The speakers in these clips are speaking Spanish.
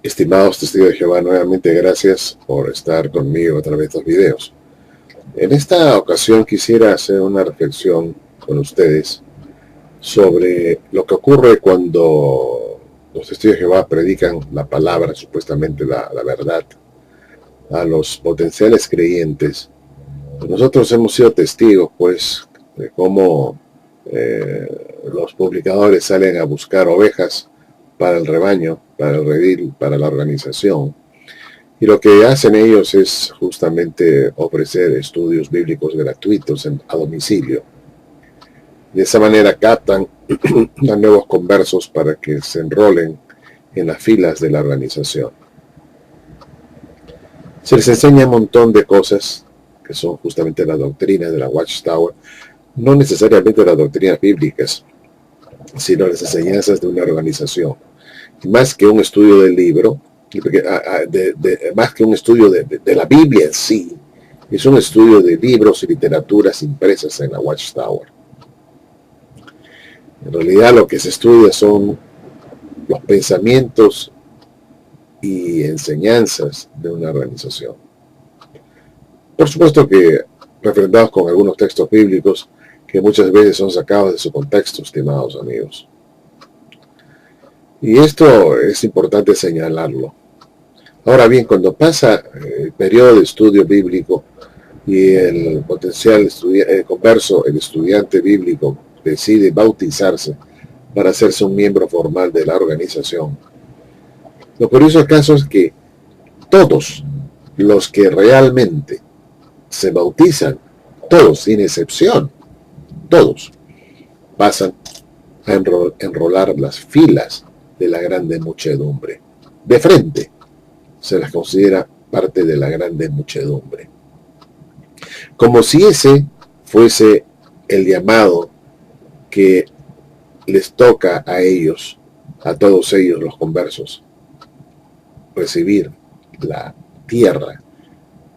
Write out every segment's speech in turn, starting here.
Estimados testigos de Jehová, nuevamente gracias por estar conmigo a través de estos videos. En esta ocasión quisiera hacer una reflexión con ustedes sobre lo que ocurre cuando los testigos de Jehová predican la palabra, supuestamente la verdad, a los potenciales creyentes. Nosotros hemos sido testigos, pues, de cómo los publicadores salen a buscar ovejas para el rebaño, para el redil, para la organización. Y lo que hacen ellos es justamente ofrecer estudios bíblicos gratuitos a domicilio. De esa manera captan a nuevos conversos para que se enrolen en las filas de la organización. Se les enseña un montón de cosas que son justamente la doctrina de la Watchtower, no necesariamente las doctrinas bíblicas, sino las enseñanzas de una organización. Más que un estudio del libro, más que un estudio de la Biblia en sí, es un estudio de libros y literaturas impresas en la Watchtower. En realidad lo que se estudia son los pensamientos y enseñanzas de una organización. Por supuesto que refrendados con algunos textos bíblicos que muchas veces son sacados de su contexto, estimados amigos. Y esto es importante señalarlo. Ahora bien, cuando pasa el periodo de estudio bíblico y el potencial converso, el estudiante bíblico, decide bautizarse para hacerse un miembro formal de la organización, lo curioso del caso es que todos los que realmente se bautizan, todos sin excepción, todos pasan a enrolar las filas de la grande muchedumbre. De frente se las considera parte de la grande muchedumbre. Como si ese fuese el llamado que les toca a ellos, a todos ellos los conversos, recibir la tierra,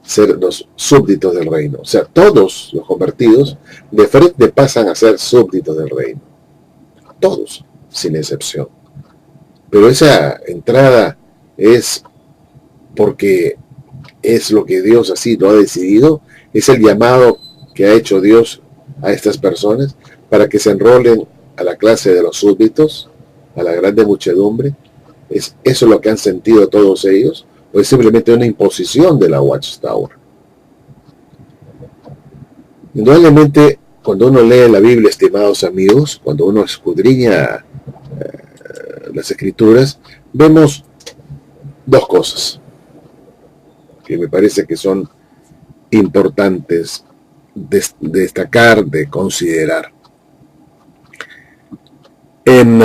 ser los súbditos del reino. O sea, todos los convertidos de frente pasan a ser súbditos del reino. Todos, sin excepción. Pero esa entrada es porque es lo que Dios así lo ha decidido, es el llamado que ha hecho Dios a estas personas para que se enrolen a la clase de los súbditos, a la grande muchedumbre. ¿Es eso lo que han sentido todos ellos? ¿O es simplemente una imposición de la Watchtower? Indudablemente, cuando uno lee la Biblia, estimados amigos, cuando uno escudriña las escrituras, vemos dos cosas que me parece que son importantes de destacar, de considerar. En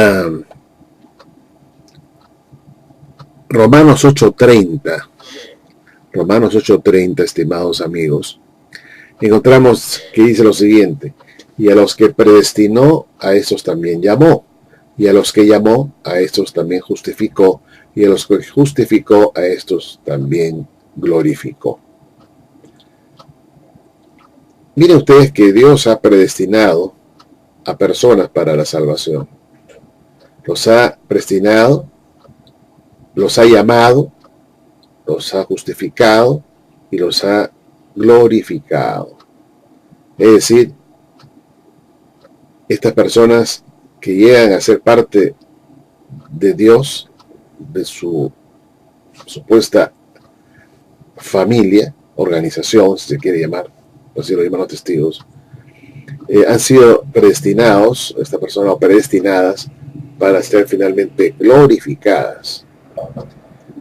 Romanos 8:30, estimados amigos, encontramos que dice lo siguiente: y a los que predestinó, a esos también llamó, y a los que llamó, a estos también justificó, y a los que justificó, a estos también glorificó. Miren ustedes que Dios ha predestinado a personas para la salvación. Los ha predestinado, los ha llamado, los ha justificado y los ha glorificado. Es decir, estas personas que llegan a ser parte de Dios, de su supuesta familia, organización, si se quiere llamar, así lo llaman los testigos, han sido predestinados, esta persona, o predestinadas para ser finalmente glorificadas.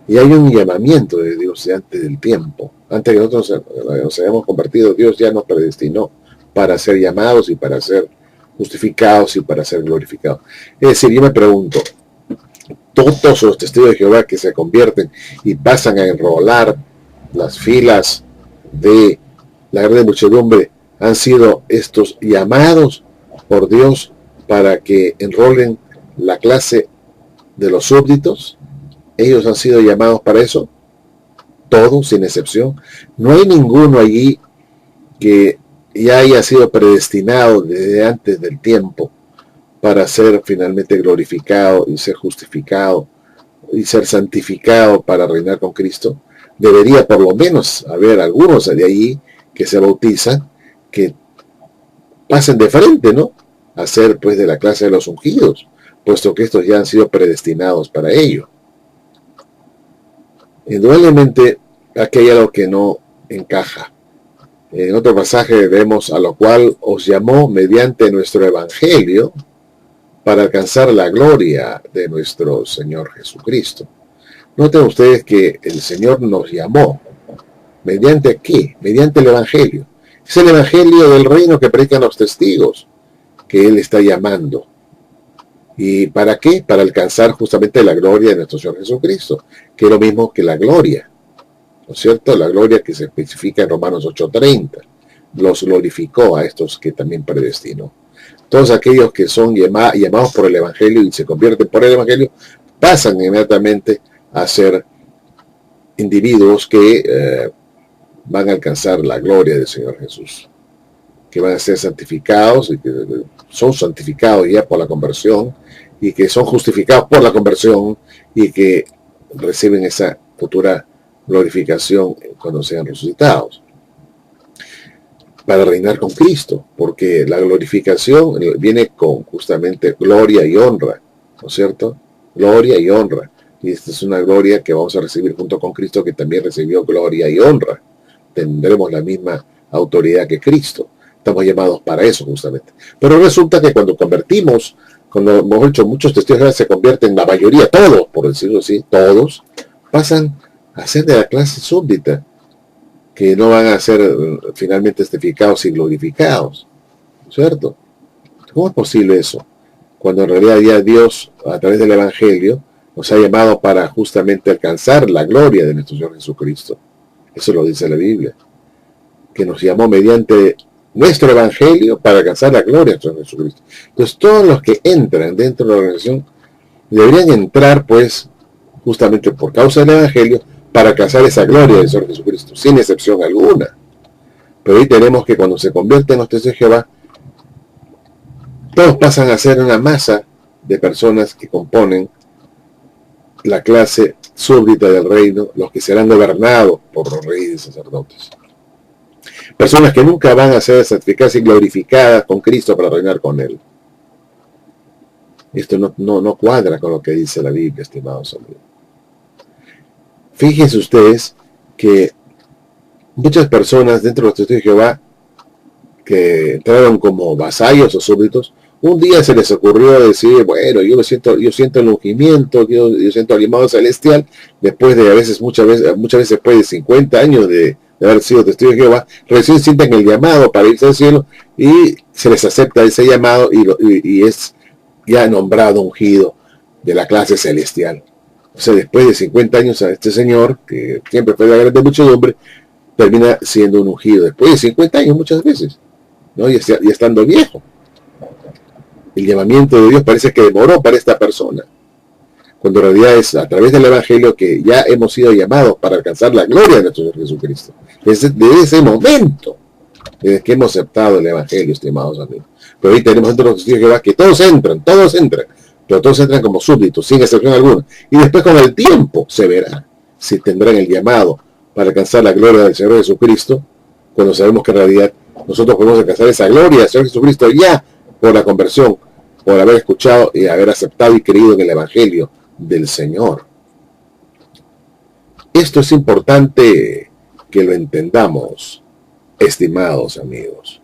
Y hay un llamamiento de Dios de antes del tiempo. Antes que nosotros nos hayamos convertido, Dios ya nos predestinó para ser llamados y para ser justificados y para ser glorificados. Es decir, yo me pregunto, todos los testigos de Jehová que se convierten y pasan a enrolar las filas de la gran muchedumbre han sido estos llamados por Dios para que enrolen la clase de los súbditos. Ellos han sido llamados para eso, todos sin excepción. No hay ninguno allí que ya haya sido predestinado desde antes del tiempo para ser finalmente glorificado y ser justificado y ser santificado para reinar con Cristo. Debería por lo menos haber algunos de allí que se bautizan, que pasen de frente, ¿no?, a ser pues de la clase de los ungidos, puesto que estos ya han sido predestinados para ello. Indudablemente aquí hay algo que no encaja. En otro pasaje vemos: a lo cual os llamó mediante nuestro evangelio para alcanzar la gloria de nuestro Señor Jesucristo. Noten ustedes que el Señor nos llamó. ¿Mediante qué? Mediante el evangelio. Es el evangelio del reino que predican los testigos que Él está llamando. ¿Y para qué? Para alcanzar justamente la gloria de nuestro Señor Jesucristo, que es lo mismo que la gloria, ¿no es cierto? La gloria que se especifica en Romanos 8:30. Los glorificó a estos que también predestinó. Todos aquellos que son llamados por el evangelio y se convierten por el evangelio, pasan inmediatamente a ser individuos que van a alcanzar la gloria del Señor Jesús, que van a ser santificados y que son santificados ya por la conversión, y que son justificados por la conversión, y que reciben esa futura glorificación cuando sean resucitados, para reinar con Cristo, porque la glorificación viene con justamente gloria y honra, ¿no es cierto? Gloria y honra. Y esta es una gloria que vamos a recibir junto con Cristo, que también recibió gloria y honra. Tendremos la misma autoridad que Cristo. Estamos llamados para eso justamente. Pero resulta que cuando convertimos, cuando hemos hecho muchos testigos, se convierten, la mayoría, todos, por decirlo así, todos, pasan a ser de la clase súbdita, que no van a ser finalmente testificados y glorificados, ¿cierto? ¿Cómo es posible eso? Cuando en realidad ya Dios, a través del evangelio, nos ha llamado para justamente alcanzar la gloria de nuestro Señor Jesucristo. Eso lo dice la Biblia, que nos llamó mediante nuestro evangelio para alcanzar la gloria de nuestro Señor Jesucristo. Entonces todos los que entran dentro de la organización deberían entrar pues justamente por causa del evangelio para alcanzar esa gloria del Señor Jesucristo, sin excepción alguna. Pero ahí tenemos que cuando se convierten los testigos de Jehová, todos pasan a ser una masa de personas que componen la clase súbdita del reino, los que serán gobernados por los reyes y sacerdotes. Personas que nunca van a ser santificadas y glorificadas con Cristo para reinar con Él. Esto no cuadra con lo que dice la Biblia, estimados amigos. Fíjense ustedes que muchas personas dentro de los testigos de Jehová que entraron como vasallos o súbditos, un día se les ocurrió decir: bueno, yo siento el ungimiento, yo siento el llamado celestial, después de muchas veces después de 50 años de haber sido testigos de Jehová, recién sienten el llamado para irse al cielo y se les acepta ese llamado y es ya nombrado ungido de la clase celestial. O sea, después de 50 años a este señor, que siempre fue de la grande muchedumbre, termina siendo un ungido. Después de 50 años muchas veces, ¿no? Y estando viejo. El llamamiento de Dios parece que demoró para esta persona, cuando en realidad es a través del evangelio que ya hemos sido llamados para alcanzar la gloria de nuestro Señor Jesucristo. Desde ese momento, desde que hemos aceptado el evangelio, estimados amigos. Pero ahí tenemos entre los testigos de Jehová que todos entran, pero todos entran como súbditos, sin excepción alguna. Y después con el tiempo se verá si tendrán el llamado para alcanzar la gloria del Señor Jesucristo, cuando sabemos que en realidad nosotros podemos alcanzar esa gloria del Señor Jesucristo ya por la conversión, por haber escuchado y haber aceptado y creído en el evangelio del Señor. Esto es importante que lo entendamos, estimados amigos,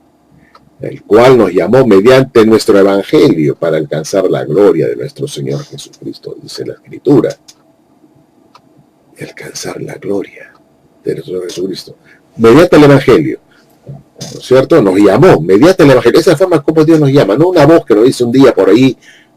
el cual nos llamó mediante nuestro evangelio para alcanzar la gloria de nuestro Señor Jesucristo, dice la Escritura. Alcanzar la gloria de nuestro Señor Jesucristo mediante el evangelio, ¿no es cierto? Nos llamó mediante el evangelio. Esa es la forma como Dios nos llama, no una voz que nos dice un día por ahí: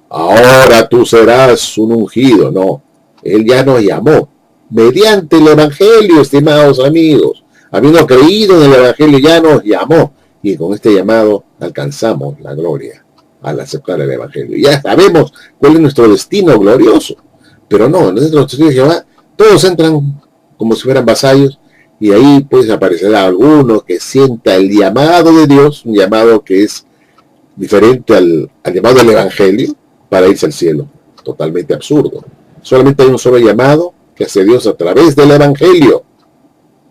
ahora tú serás un ungido. No, Él ya nos llamó mediante el evangelio, estimados amigos. Habiendo creído en el evangelio, ya nos llamó Y con este llamado alcanzamos la gloria al aceptar el Evangelio. Ya sabemos cuál es nuestro destino glorioso. Pero no, nosotros los testigos de Jehová, todos entran como si fueran vasallos, y ahí pues aparecerá alguno que sienta el llamado de Dios, un llamado que es diferente al llamado del Evangelio, para irse al cielo. Totalmente absurdo. Solamente hay un solo llamado que hace Dios a través del Evangelio.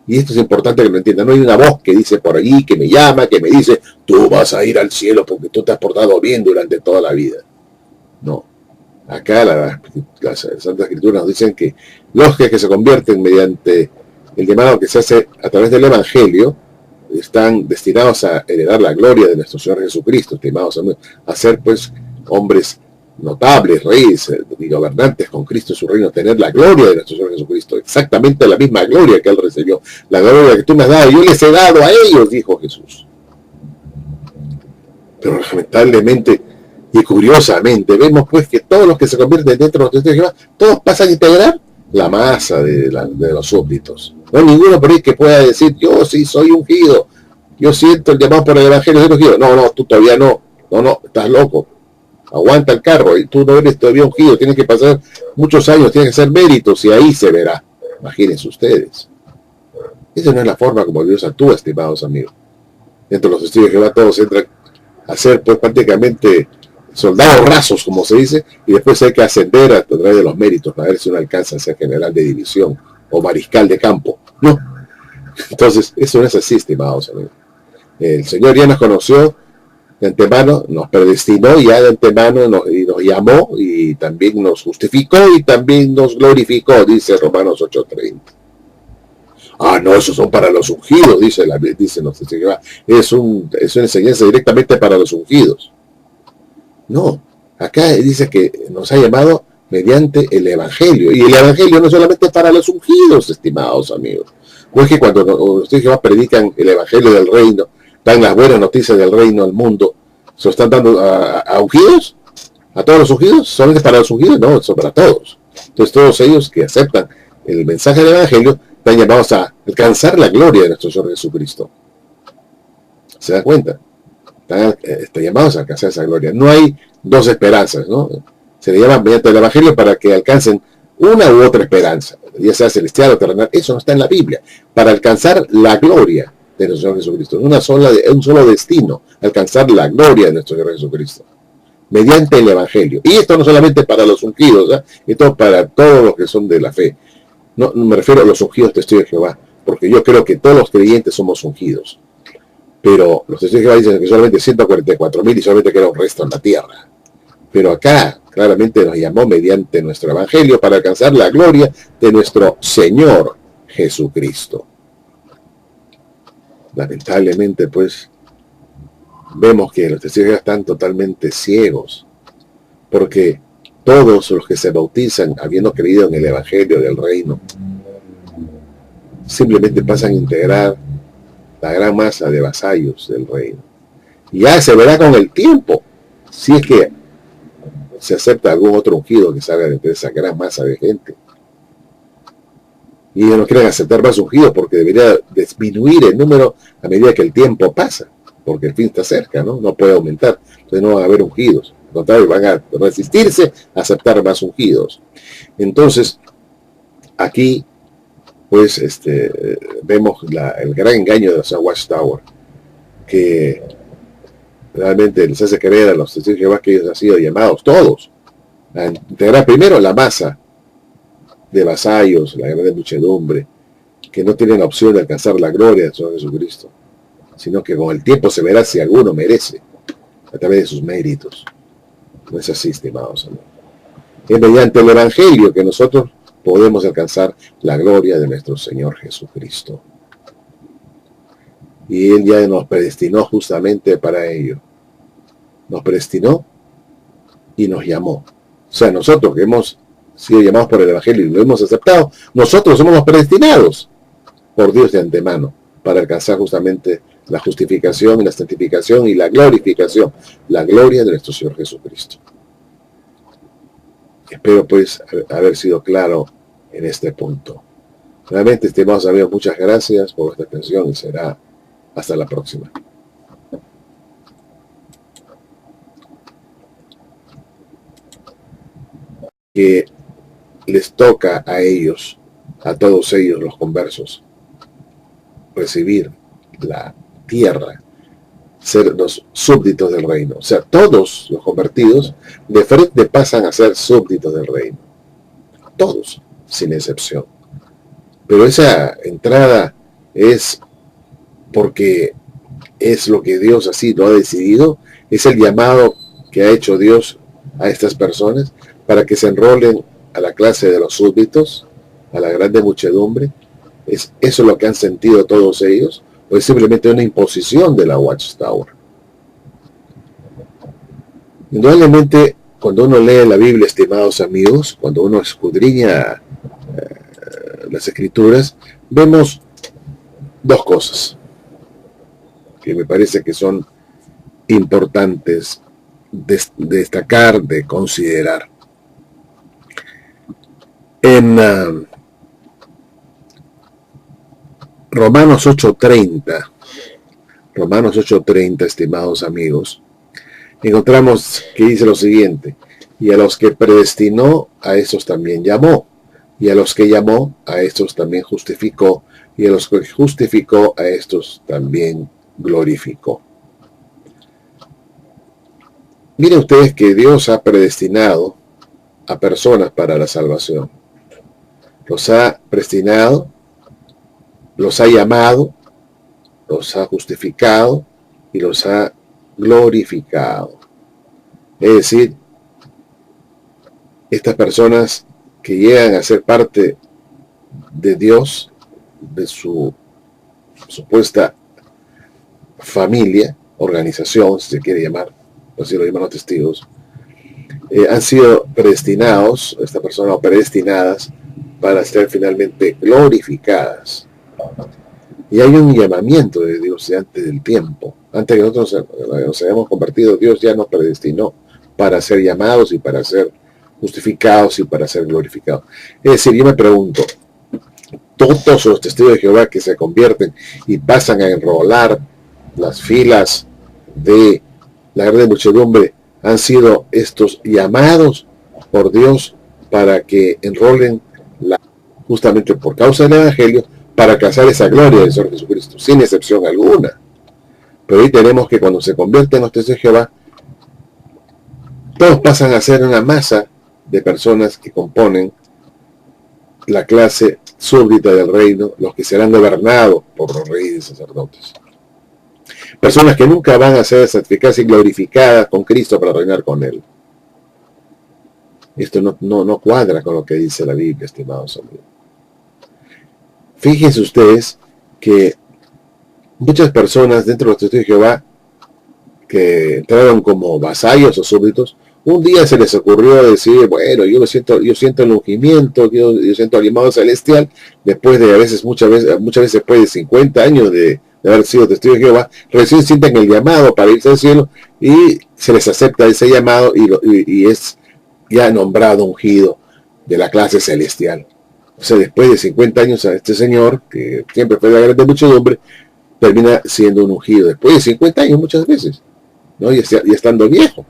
Y esto es importante que lo entiendan. No hay una voz que dice por allí, que me llama, que me dice, tú vas a ir al cielo porque tú te has portado bien durante toda la vida. No. Acá las Santas Escrituras nos dicen que los que se convierten mediante el llamado que se hace a través del Evangelio están destinados a heredar la gloria de nuestro Señor Jesucristo, estimados amigos, a ser pues hombres notables, reyes y gobernantes con Cristo en su reino, tener la gloria de nuestro Señor Jesucristo, exactamente la misma gloria que Él recibió, la gloria que tú me has dado, yo les he dado a ellos, dijo Jesús. Pero lamentablemente y curiosamente vemos pues que todos los que se convierten dentro de los testigos de Jehová, todos pasan a integrar la masa de los súbditos. No hay ninguno por ahí que pueda decir, yo sí soy ungido, yo siento el llamado por el Evangelio de ungido. No, tú todavía no, estás loco. Aguanta el carro, y tú no eres todavía ungido, tienes que pasar muchos años, tienes que hacer méritos, y ahí se verá. Imagínense ustedes. Esa no es la forma como Dios actúa, estimados amigos. Dentro de los testigos de Jehová todos entran a ser pues prácticamente soldados rasos, como se dice, y después hay que ascender a través de los méritos para ver si uno alcanza a ser general de división o mariscal de campo. No. Entonces, eso no es así, estimados amigos. El Señor ya nos conoció de antemano, nos predestinó ya de antemano y nos llamó y también nos justificó y también nos glorificó, dice Romanos 8:30. No, esos son para los ungidos, dice los testigos de Jehová. Es una enseñanza directamente para los ungidos. No, acá dice que nos ha llamado mediante el Evangelio. Y el Evangelio no es solamente para los ungidos, estimados amigos. No es que cuando los testigos de Jehová predican el Evangelio del reino, dan las buenas noticias del reino al mundo, ¿se lo están dando a ungidos? ¿A todos los ungidos? ¿Solamente para los ungidos? No, son para todos. Entonces todos ellos que aceptan el mensaje del Evangelio están llamados a alcanzar la gloria de nuestro Señor Jesucristo. ¿Se da cuenta? Están llamados a alcanzar esa gloria. No hay dos esperanzas, ¿no? Se le llama mediante el Evangelio para que alcancen una u otra esperanza, ya sea celestial o terrenal. Eso no está en la Biblia. Para alcanzar la gloria de nuestro Señor Jesucristo. Un solo destino, alcanzar la gloria de nuestro Señor Jesucristo. Mediante el Evangelio. Y esto no solamente para los ungidos, ¿eh? Esto para todos los que son de la fe. No me refiero a los ungidos testigos de Jehová, porque yo creo que todos los creyentes somos ungidos. Pero los testigos de Jehová dicen que solamente 144.000 y solamente queda un resto en la tierra. Pero acá claramente nos llamó mediante nuestro Evangelio para alcanzar la gloria de nuestro Señor Jesucristo. Lamentablemente, pues, vemos que los testigos de Jehová están totalmente ciegos, porque todos los que se bautizan habiendo creído en el Evangelio del reino, simplemente pasan a integrar la gran masa de vasallos del reino. Y ya se verá con el tiempo, si es que se acepta algún otro ungido que salga de esa gran masa de gente. Y ellos no quieren aceptar más ungidos porque debería disminuir el número a medida que el tiempo pasa, porque el fin está cerca, no puede aumentar. Entonces no van a haber ungidos. Al contrario, van a resistirse a aceptar más ungidos. Entonces, aquí, pues, vemos el gran engaño de los Watchtower, que realmente les hace creer a los testigos de Jehová que ellos han sido llamados todos a integrar primero la masa de vasallos, la gran muchedumbre, que no tienen la opción de alcanzar la gloria del Señor Jesucristo, sino que con el tiempo se verá si alguno merece a través de sus méritos. No es así, estimados amigos. Es mediante el Evangelio que nosotros podemos alcanzar la gloria de nuestro Señor Jesucristo. Y Él ya nos predestinó justamente para ello. Nos predestinó y nos llamó. O sea, nosotros que hemos sido llamados por el Evangelio y lo hemos aceptado, nosotros somos los predestinados por Dios de antemano para alcanzar justamente la justificación y la santificación y la glorificación, la gloria de nuestro Señor Jesucristo. Espero pues haber sido claro en este punto. Realmente, estimados amigos, muchas gracias por vuestra atención y será hasta la próxima. que les toca a ellos, a todos ellos los conversos, recibir la tierra, ser los súbditos del reino. O sea, todos los convertidos de frente pasan a ser súbditos del reino. Todos, sin excepción. Pero esa entrada es porque es lo que Dios así lo ha decidido, es el llamado que ha hecho Dios a estas personas para que se enrolen a la clase de los súbditos, a la grande muchedumbre. ¿Es eso lo que han sentido todos ellos? ¿O es simplemente una imposición de la Watchtower? Indudablemente, cuando uno lee la Biblia, estimados amigos, cuando uno escudriña las Escrituras, vemos dos cosas que me parece que son importantes de destacar, de considerar. En Romanos 8:30, estimados amigos, encontramos que dice lo siguiente: y a los que predestinó, a estos también llamó, y a los que llamó, a estos también justificó, y a los que justificó, a estos también glorificó. Miren ustedes que Dios ha predestinado a personas para la salvación. Los ha predestinado, los ha llamado, los ha justificado y los ha glorificado. Es decir, estas personas que llegan a ser parte de Dios, de su supuesta familia, organización, si se quiere llamar, así lo llaman los testigos, han sido predestinados, esta persona o predestinadas, para ser finalmente glorificadas. Y hay un llamamiento de Dios de antes del tiempo. Antes que nosotros nos hayamos convertido, Dios ya nos predestinó para ser llamados y para ser justificados y para ser glorificados. Es decir, yo me pregunto, todos los testigos de Jehová que se convierten y pasan a enrolar las filas de la gran muchedumbre, han sido estos llamados por Dios para que enrolen justamente por causa del Evangelio, para alcanzar esa gloria del Señor Jesucristo, sin excepción alguna. Pero ahí tenemos que cuando se convierten los testigos de Jehová, todos pasan a ser una masa de personas que componen la clase súbdita del reino, los que serán gobernados por los reyes y sacerdotes. Personas que nunca van a ser santificadas y glorificadas con Cristo para reinar con Él. Esto no cuadra con lo que dice la Biblia, estimados amigos. Fíjense ustedes que muchas personas dentro de los testigos de Jehová que entraron como vasallos o súbditos, un día se les ocurrió decir, bueno, yo siento el ungimiento, yo siento el llamado celestial, después de muchas veces después de 50 años de haber sido testigos de Jehová, recién sienten el llamado para irse al cielo y se les acepta ese llamado y es ya nombrado ungido de la clase celestial. O sea, después de 50 años a este señor, que siempre fue de la gran muchedumbre, termina siendo un ungido. Después de 50 años muchas veces, ¿no? Y estando viejo.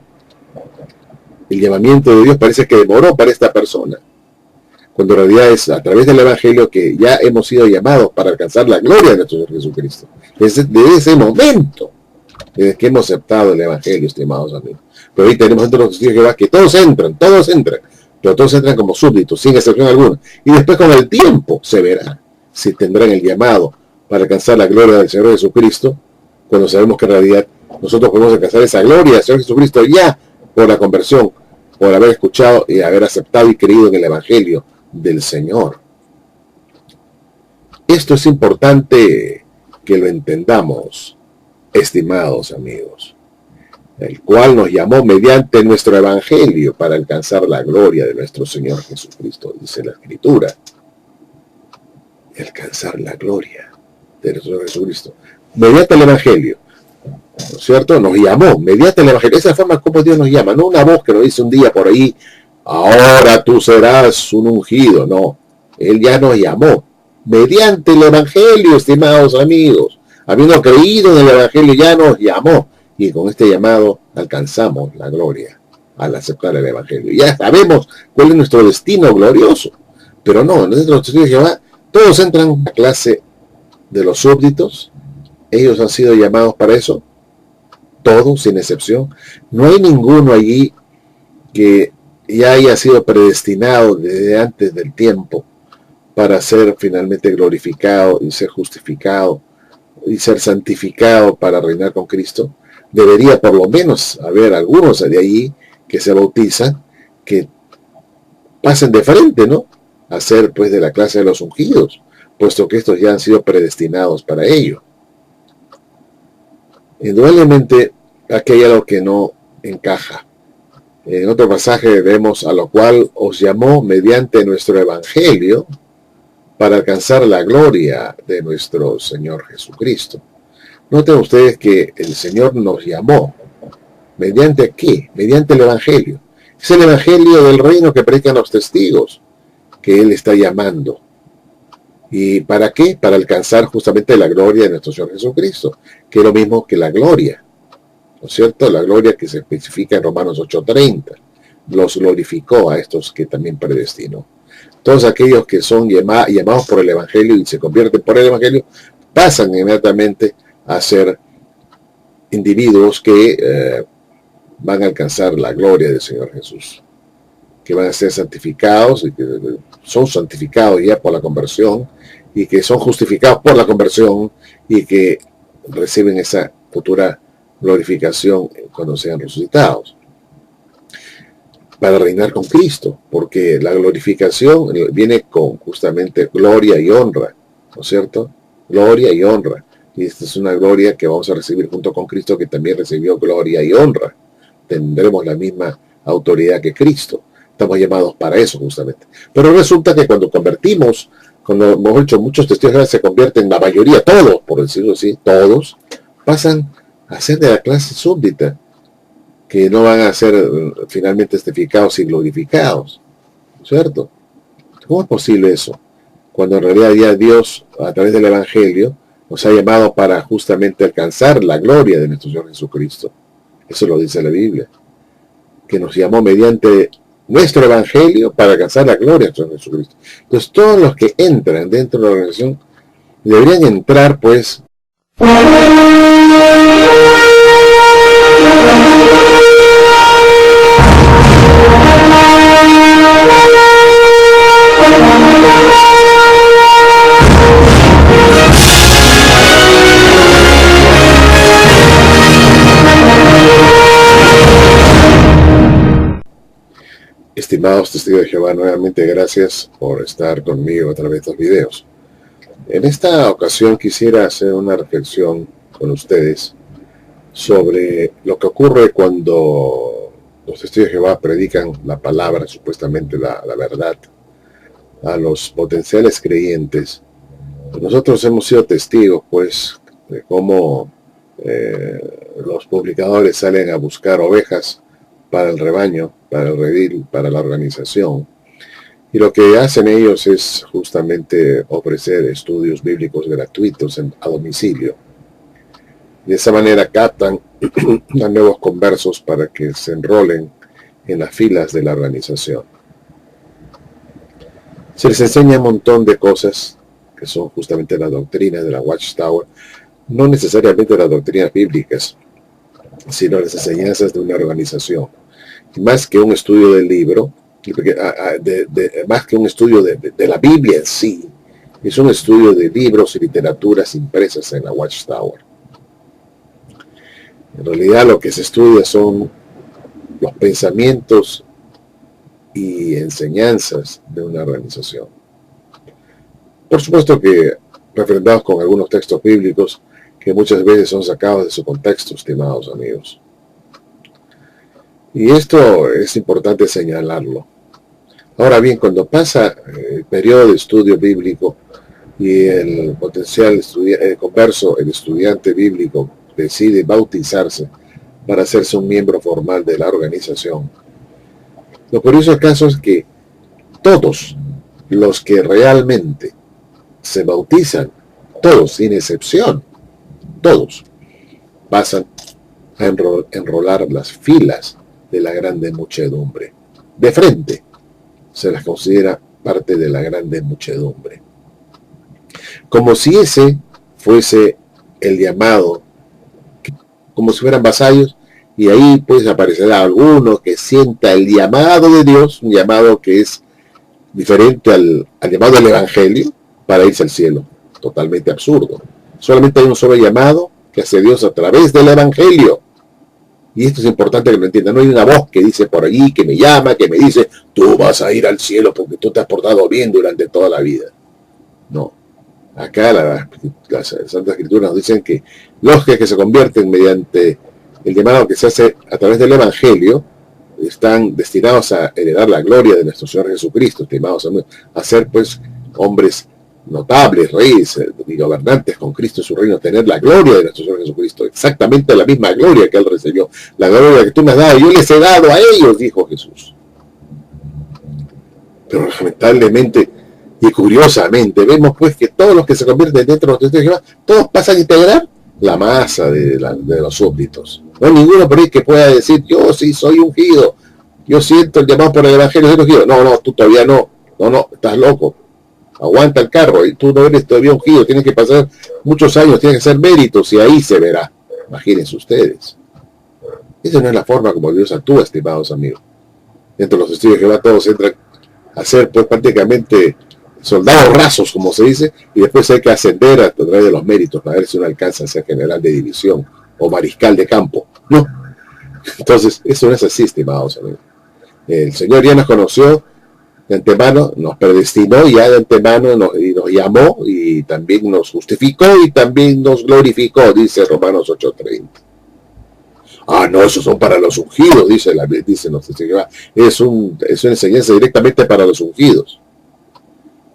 El llamamiento de Dios parece que demoró para esta persona, cuando en realidad es a través del Evangelio que ya hemos sido llamados para alcanzar la gloria de nuestro Señor Jesucristo. Desde ese momento, desde que hemos aceptado el Evangelio, estimados amigos. Pero ahí tenemos dentro de los testigos de Jehová que todos entran, pero todos entran como súbditos, sin excepción alguna. Y después con el tiempo se verá si tendrán el llamado para alcanzar la gloria del Señor Jesucristo, cuando sabemos que en realidad nosotros podemos alcanzar esa gloria del Señor Jesucristo ya por la conversión, por haber escuchado y haber aceptado y creído en el Evangelio del Señor. Esto es importante que lo entendamos, estimados amigos, el cual nos llamó mediante nuestro Evangelio para alcanzar la gloria de nuestro Señor Jesucristo, dice la Escritura. Alcanzar la gloria de nuestro Señor Jesucristo mediante el Evangelio, ¿no es cierto? Nos llamó mediante el Evangelio. Esa forma como Dios nos llama, no una voz que nos dice un día por ahí, ahora tú serás un ungido. No, Él ya nos llamó mediante el Evangelio, estimados amigos. Habiendo creído en el Evangelio, ya nos llamó, y con este llamado alcanzamos la gloria. al aceptar el Evangelio. Ya sabemos cuál es nuestro destino glorioso, pero no, en los testigos de Jehová todos entran a la clase de los súbditos. Ellos han sido llamados para eso, todos sin excepción. No hay ninguno allí que ya haya sido predestinado desde antes del tiempo para ser finalmente glorificado y ser justificado y ser santificado para reinar con Cristo. Debería por lo menos haber algunos de allí que se bautizan, que pasen de frente, ¿no?, a ser pues de la clase de los ungidos, puesto que estos ya han sido predestinados para ello. Indudablemente aquí hay algo que no encaja. En otro pasaje vemos: a lo cual os llamó mediante nuestro Evangelio para alcanzar la gloria de nuestro Señor Jesucristo. Noten ustedes que el Señor nos llamó. ¿Mediante qué? Mediante el Evangelio. Es el Evangelio del reino que predican los testigos que Él está llamando. ¿Y para qué? Para alcanzar justamente la gloria de nuestro Señor Jesucristo, que es lo mismo que la gloria, ¿no es cierto? La gloria que se especifica en Romanos 8:30. Los glorificó a estos que también predestinó. Todos aquellos que son llamados por el Evangelio y se convierten por el Evangelio, pasan inmediatamente a ser individuos que van a alcanzar la gloria del Señor Jesús, que van a ser santificados y que son santificados ya por la conversión, y que son justificados por la conversión, y que reciben esa futura glorificación cuando sean resucitados, para reinar con Cristo, porque la glorificación viene con justamente gloria y honra, ¿no es cierto? Gloria y honra. Y esta es una gloria que vamos a recibir junto con Cristo, que también recibió gloria y honra. Tendremos la misma autoridad que Cristo. Estamos llamados para eso justamente. Pero resulta que cuando convertimos, cuando hemos hecho muchos testigos, se convierten, la mayoría, todos, por decirlo así, todos, pasan a ser de la clase súbdita, que no van a ser finalmente testificados y glorificados, ¿cierto? ¿Cómo es posible eso? Cuando en realidad ya Dios, a través del Evangelio, nos ha llamado para justamente alcanzar la gloria de nuestro Señor Jesucristo. Eso lo dice la Biblia, que nos llamó mediante nuestro Evangelio para alcanzar la gloria de nuestro Señor Jesucristo. Entonces todos los que entran dentro de la organización deberían entrar pues Estimados testigos de Jehová, nuevamente gracias por estar conmigo a través de estos videos. En esta ocasión quisiera hacer una reflexión con ustedes sobre lo que ocurre cuando los testigos de Jehová predican la palabra, supuestamente la verdad, a los potenciales creyentes. Nosotros hemos sido testigos, pues, de cómo los publicadores salen a buscar ovejas para el rebaño, para el redil, para la organización. Y lo que hacen ellos es justamente ofrecer estudios bíblicos gratuitos a domicilio. De esa manera captan a nuevos conversos para que se enrolen en las filas de la organización. Se les enseña un montón de cosas que son justamente las doctrinas de la Watchtower, no necesariamente las doctrinas bíblicas, sino las enseñanzas de una organización. Más que un estudio del libro, más que un estudio de la Biblia en sí, es un estudio de libros y literaturas impresas en la Watchtower. En realidad lo que se estudia son los pensamientos y enseñanzas de una organización. Por supuesto que refrendados con algunos textos bíblicos que muchas veces son sacados de su contexto, estimados amigos. Y esto es importante señalarlo. Ahora bien, cuando pasa el periodo de estudio bíblico y el potencial converso, el estudiante bíblico, decide bautizarse para hacerse un miembro formal de la organización, lo curioso del caso es que todos los que realmente se bautizan, todos, sin excepción, todos, pasan a enrolar las filas de la grande muchedumbre. De frente se las considera parte de la grande muchedumbre. Como si ese fuese el llamado, como si fueran vasallos, y ahí pues aparecerá alguno que sienta el llamado de Dios, un llamado que es diferente al llamado del Evangelio, para irse al cielo. Totalmente absurdo. Solamente hay un solo llamado que hace Dios a través del Evangelio. Y esto es importante que lo entiendan. No hay una voz que dice por allí, que me llama, que me dice, tú vas a ir al cielo porque tú te has portado bien durante toda la vida. No. Acá las Santas Escrituras nos dicen que los que se convierten mediante el llamado que se hace a través del Evangelio están destinados a heredar la gloria de nuestro Señor Jesucristo, estimados amigos, a ser pues hombres notables, reyes y gobernantes con Cristo en su reino, tener la gloria de nuestro Señor Jesucristo, exactamente la misma gloria que Él recibió, la gloria que tú me has dado, yo les he dado a ellos, dijo Jesús. Pero lamentablemente y curiosamente vemos pues que todos los que se convierten dentro de los testigos de Jehová, todos pasan a integrar la masa de los súbditos. No hay ninguno por ahí que pueda decir, yo sí soy ungido, yo siento el llamado por el Evangelio, soy ungido. No, tú todavía no, estás loco. Aguanta el carro, y tú no eres todavía ungido, tienes que pasar muchos años, tienes que hacer méritos, y ahí se verá. Imagínense ustedes. Esa no es la forma como Dios actúa, estimados amigos. Dentro de los testigos de Jehová todos entran a ser pues prácticamente soldados rasos, como se dice, y después hay que ascender a través de los méritos para ver si uno alcanza a ser general de división o mariscal de campo. No. Entonces, eso no es así, estimados amigos. El Señor ya nos conoció de antemano, nos predestinó ya de antemano, nos llamó y también nos justificó y también nos glorificó, dice Romanos 8:30. Ah, no, esos son para los ungidos, dice es una enseñanza directamente para los ungidos.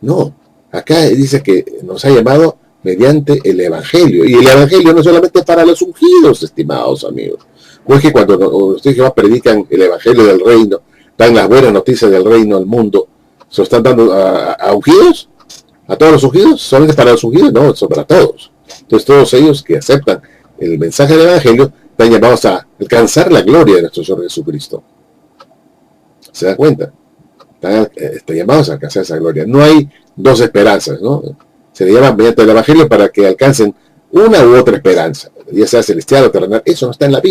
No, acá dice que nos ha llamado mediante el Evangelio, y el Evangelio no solamente para los ungidos, estimados amigos. No es que cuando ustedes predican el Evangelio del reino, dan las buenas noticias del reino al mundo, ¿se lo están dando a ungidos? ¿A todos los ungidos? ¿Solamente para los ungidos? No, son para todos. Entonces todos ellos que aceptan el mensaje del Evangelio están llamados a alcanzar la gloria de nuestro Señor Jesucristo. ¿Se da cuenta? Están llamados a alcanzar esa gloria. No hay dos esperanzas, ¿no? Se le llama mediante el Evangelio para que alcancen una u otra esperanza, ya sea celestial o terrenal. Eso no está en la Biblia.